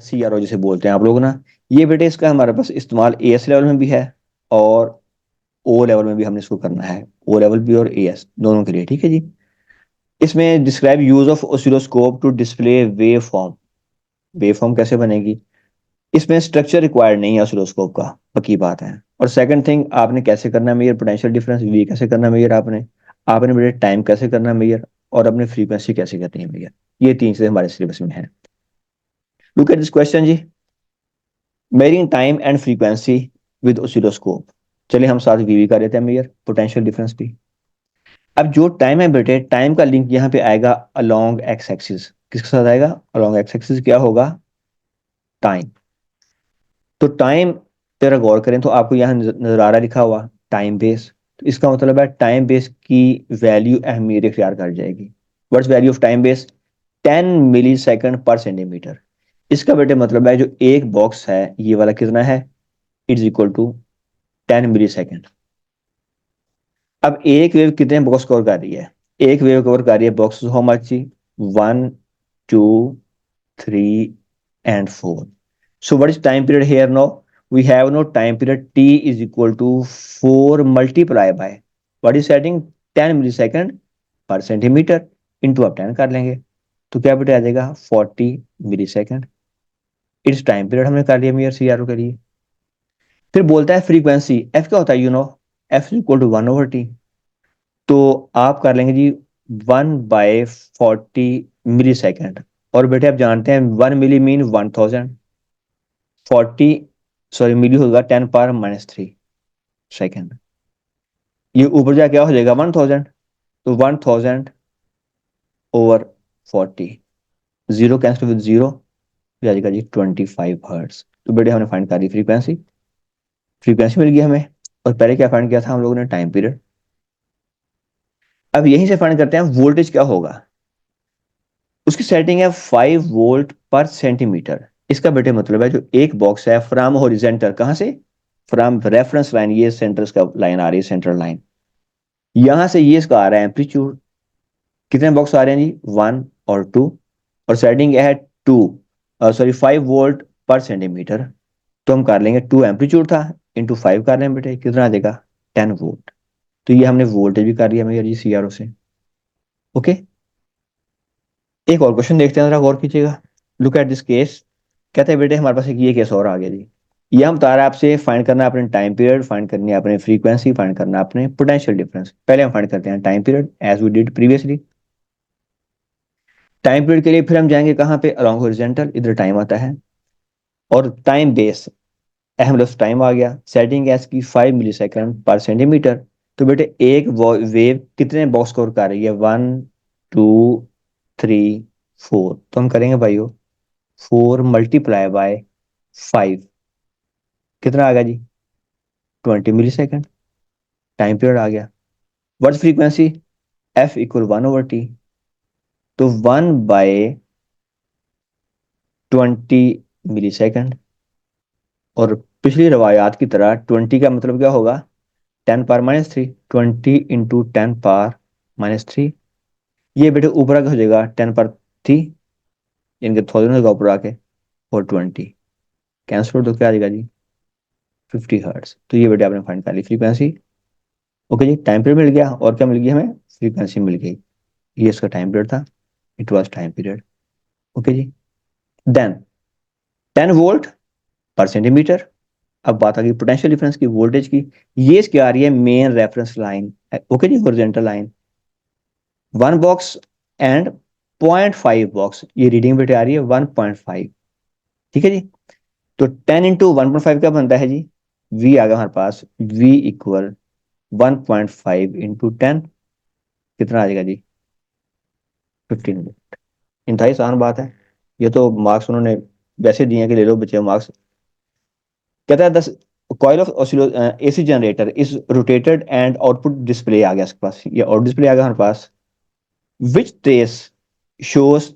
CRO जिसे बोलते हैं आप लोग ना, ये बेटे इसका हमारे पास इस्तेमाल AS लेवल में भी है और O लेवल में भी हमने इसको करना है, O लेवल भी और AS दोनों के लिए, ठीक है जी। इसमें describe use of oscilloscope to display wave form. Wave form कैसे बनेगी, इसमें स्ट्रक्चर रिक्वायर्ड नहीं है ऑसिलोस्कोप का, पक्की बात है। और सेकंड थिंग, आपने कैसे करना है मेजर पोटेंशियल डिफरेंस, वी कैसे करना है मेजर, आपने आपने बेटे टाइम कैसे करना है मेजर, और अपने फ्रीक्वेंसी कैसे करनी है मेजर। ये तीन चीजें हमारे सिलेबस में है। लुक एट दिस क्वेश्चन जी, measuring time and frequency with oscilloscope. चलिए हम साथ वीवी कर लेते हैं मेजर पोटेंशियल डिफरेंस भी। अब जो टाइम है बेटे, टाइम का लिंक यहाँ पे आएगा अलोंग एक्स एक्सिस। किसके साथ आएगा, अलोंग एक्स एक्सिस क्या होगा, टाइम। तो टाइम तेरा गौर करें तो आपको यहाँ नजर आ रहा लिखा हुआ टाइम बेस, तो इसका मतलब है टाइम बेस की वैल्यू अहमियत इख्तियार कर जाएगी। What's value of time base, 10 milli second पर सेंटीमीटर। इसका बेटे मतलब है जो एक बॉक्स है ये वाला कितना है, it's equal to 10 milli second. अब एक वेव कितने बॉक्स कवर कर रही है, एक वेव कवर कर रही है box how much ji, 1, 2, 3 and 4. So what is time period here now? We have no time period, t is equal to 4 multiply by what is setting, 10 millisecond per centimeter into आप 10 कर लेंगे, तो क्या बेटा आ जाएगा 40 मिलीसेकंड। इट्स टाइम पीरियड हमने कर लिया मेयर CRO के लिए। फिर बोलता है फ्रीक्वेंसी, एफ क्या होता है you know, F equal to 1/t। तो आप कर लेंगे जी 1/40 मिली सेकेंड। और बेटे आप जानते हैं 1 मिली मीन 1000, 40 सॉरी मिली होगा 10⁻³ सेकेंड। ये ऊपर जा क्या हो जाएगा 1000, तो 1000/40, जीरो कैंसिल विद जीरो, आ जाएगा जी 25 हर्ट्स। तो बेटे हमने फाइंड कर ली फ्रीक्वेंसी, फ्रीक्वेंसी मिल गई हमें। और पहले क्या फाइंड किया था हम लोगों ने, टाइम पीरियड। अब यहीं से फाइंड करते हैं वोल्टेज क्या होगा। उसकी सेटिंग है 5 वोल्ट पर सेंटीमीटर। इसका बेटे मतलब है जो एक बॉक्स है फ्रॉम हॉरिजेंटल, कहां से, फ्रॉम रेफरेंस लाइन, ये सेंटर का लाइन आ रही है, सेंट्रल लाइन, यहां से ये इसका आ रहा है एम्पलीट्यूड। कितने बॉक्स आ रहे हैं जी, 1 और 2, और सेटिंग है 5 वोल्ट पर सेंटीमीटर। तो हम कर लेंगे 2 एम्पलीट्यूड था, इंटू 5 कर लेंगे बेटे, कितना आ जाएगा 10 वोल्ट। तो ये हमने वोल्टेज भी कर लिया मेरे जी CRO से। ओके, एक और क्वेश्चन देखते हैं, जरा गौर कीजिएगा। Look at this case. कहते हैं बेटे हमारे पास एक ये केस और आ गया जी। ये हम बता रहे हैं आपसे, फाइंड करना है अपने टाइम पीरियड, फाइंड करनी है अपने फ्रीक्वेंसी, फाइंड करना है अपने पोटेंशियल डिफरेंस। पहले हम फाइंड करते हैं time period as we did previously. Time period के लिए फिर हम जाएंगे कहाँ पे, अलोंग हॉरिजॉन्टल, इधर टाइम आता है। और टाइम बेस, अहम लफ्ज टाइम आ गया, सेटिंग एस की 5 मिली सेकंड पर सेंटीमीटर। तो बेटे एक वेव कितने बॉक्स कवर कर रही है, 1, 2, 3, 4। तो हम करेंगे भाइयों 4 × 5, कितना आ गया जी 20 मिली सेकंड, टाइम पीरियड आ गया। What's frequency, F equal 1/t। तो 1/20 मिली सेकंड। और पिछली रवायात की तरह 20 का मतलब क्या होगा, 10⁻³ 20 × 10⁻³ ये बेटे ऊपर आके हो जाएगा 10⁻³ इनके 1000 होगा ऊपर आके, और 20 कैंसिल तो क्या आ जाएगा जी 50 हर्ट्स। तो ये बेटे आपने फाइंड कर ली फ्रीक्वेंसी। ओके जी, टाइम पीरियड मिल गया, और क्या मिल गई हमें, फ्रीक्वेंसी मिल गई। ये इसका टाइम पीरियड था, it was time period. Okay जी, देन 10 वोल्ट पर सेंटीमीटर। अब बात आ गई पोटेंशियल डिफरेंस की, वोल्टेज की। ये इसकी आ रही है मेन रेफरेंस लाइन, ओके जी, horizontal line, 1 box and 0.5 box, ये रीडिंग बेटे आ रही है 1.5। ठीक है जी। तो 10 × 1.5 क्या बनता है जी, वी आ गया हमारे पास, वी इक्वल 1.5 × 10, कितना आ जाएगा जी 15 वोल्ट। इंतहाई आसान बात है। ये तो मार्क्स उन्होंने वैसे दिए हैं कि ले लो बच्चे मार्क्स। कहता है this coil of AC generator is rotated and output display आ गया इसके पास, ये आउट डिस्प्ले आ गया हमारे पास, which trace shows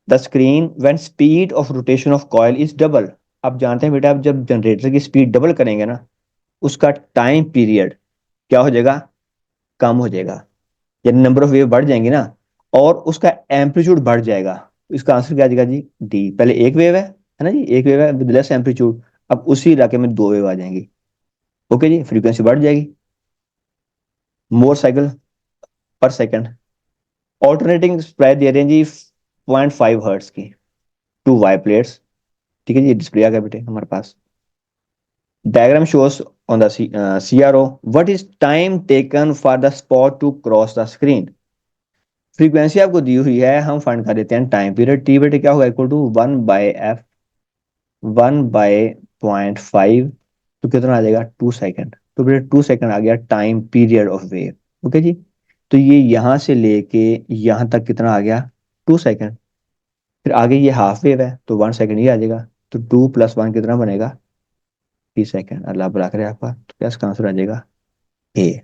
the screen when speed of rotation of coil is double. आप जानते हैं बेटा, आप जब जनरेटर की स्पीड डबल करेंगे ना, उसका टाइम पीरियड क्या हो जाएगा, कम हो जाएगा, यानी नंबर ऑफ वेव बढ़ जाएंगी ना, और उसका एम्पलीट्यूड बढ़ जाएगा। इसका आंसर क्या आ जाएगा जी, डी। पहले एक वेव है ना जी, एक वेव है विद लेस एम्पलीट्यूड, अब उसी इलाके में दो वेव आ जाएंगी। ओके जी, फ्रीक्वेंसी बढ़ जाएगी, more cycle per second. Alternating spread दे रहे हैं जी 0.5 हर्ट्स की, टू वाई प्लेट्स। ठीक है जी, डिस्प्ले आ गया बेटे हमारे पास। Diagram shows on the CRO, what is time taken for the spot to cross the screen. Frequency आपको दी हुई है, हम फाइंड कर देते हैं टाइम पीरियड। टी बेटे क्या होगा, इक्वल टू 1/f, 1/0.5, तो कितना आ जाएगा 2 सेकेंड। तो बेटे 2 सेकेंड आ गया time period of wave. Okay जी, तो ये यहां से लेके यहां तक कितना आ गया, 2 सेकेंड। फिर आगे ये हाफ वेव है तो 1 सेकेंड ये आ जाएगा, तो 2 + 1 कितना बनेगा, 3 सेकेंड। अल्लाह भला करे आपका। तो क्या इसका आंसर आ जाएगा, A.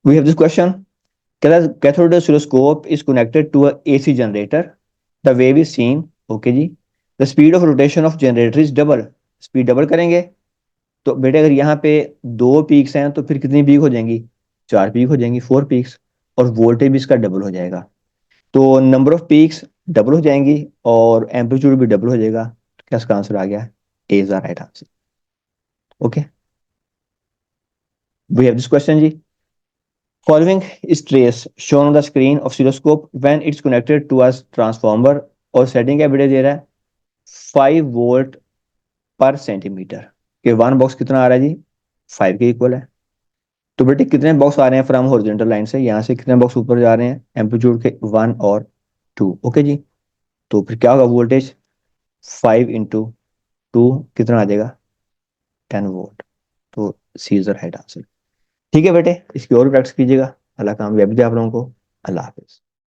We have this question, cathode oscilloscope is connected to a AC generator. The wave is seen. Okay जी, the speed of rotation of generator is double. Speed double करेंगे तो बेटे अगर यहाँ पे दो पीक्स हैं तो फिर कितनी पीक हो जाएंगी, 4 पीक हो जाएंगी, 4 पीक्स। और वोल्टेज भी इसका डबल हो जाएगा, तो नंबर ऑफ पीक्स डबल हो जाएंगी और एम्पलीट्यूड भी डबल हो जाएगा। तो क्या इसका आंसर आ गया, A is the right answer. Okay, we have this question जी, following is trace shown on the screen of oscilloscope when it's connected to a transformer, और सेटिंग क्या बेटे दे रहा है, 5 वोल्ट पर सेंटीमीटर। के वन बॉक्स कितना आ रहा है जी, 5 के इक्वल है। तो बेटे कितने बॉक्स आ रहे हैं फ्रॉम हॉरिजॉन्टल लाइन से, यहाँ से कितने बॉक्स ऊपर जा रहे हैं, एम्पलीट्यूड के 1 और 2। ओके जी, तो फिर क्या होगा, वोल्टेज 5 × 2 कितना आ जाएगा, 10 वोल्ट। तो सी इज द राइट आंसर। ठीक है बेटे, इसकी और प्रैक्टिस कीजिएगा। अल्लाह कामयाबी दे आप लोगों को। अल्लाह हाफिज।